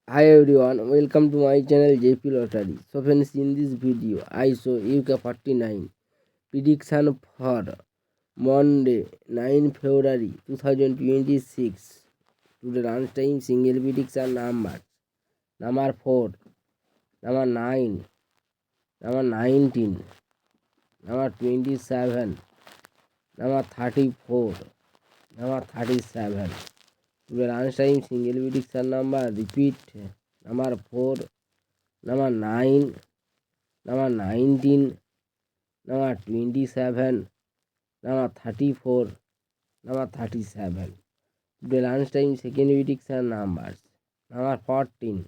Hi everyone, welcome to my channel JP Lottery. So friends, in this video, I show UK 49 prediction for Monday 9 February 2026. Today lunchtime single prediction numbers. Number 4, number 9, number 19, number 27, number 34, number 37. Today lunchtime single prediction number repeat number 4, number 9, number 19, number 27, number 34, number 37. Today lunchtime second prediction numbers. Number 14,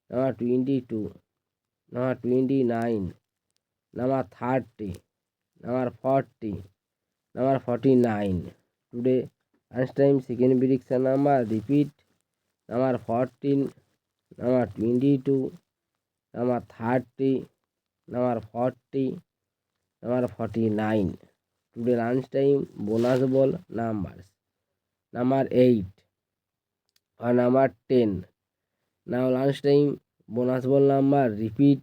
number 22, number 29, number 30, number 40, number 49. Today lunchtime second prediction number repeat number 14, number 22, number 30, number 40, number 49. Today lunchtime bonus ball numbers. Number 8 or number 10. Now lunchtime bonus ball number repeat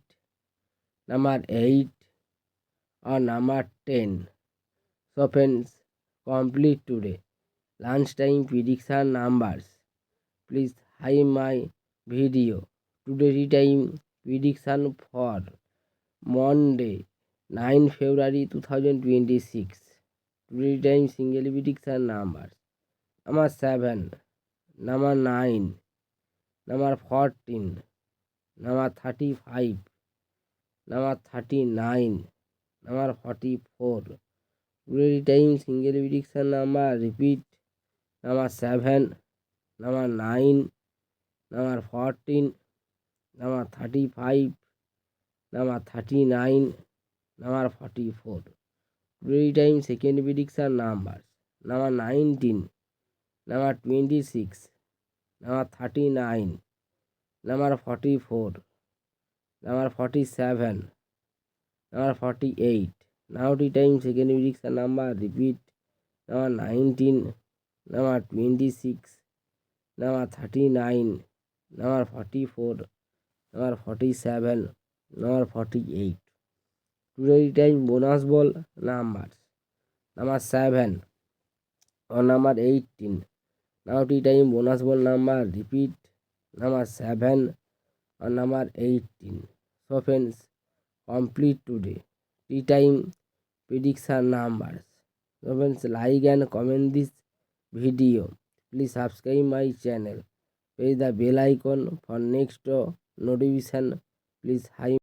number 8 or number 10. So friends, complete today lunchtime prediction numbers. Please like my video. Today time prediction for Monday 9 February 2026. Today time single prediction numbers. Number 7, number 9, number 14, number 35, number 39, number 44. Today time single prediction number repeat number 7, number 9, number 14, number 35, number 39, number 44. Today time second prediction numbers. Number 19, number 26, number 39, number 44, number 47, number 48. Now the time second prediction number repeat number 19, number 26, number 39, number 44, number 47, number 48. Today time bonus ball numbers. Number 7 or number 18. Now the time bonus ball number repeat number 7 or number 18. So friends, complete today tea time prediction numbers. So friends, like and comment this video. Please subscribe my channel. Press the bell icon for next notification. Please hi.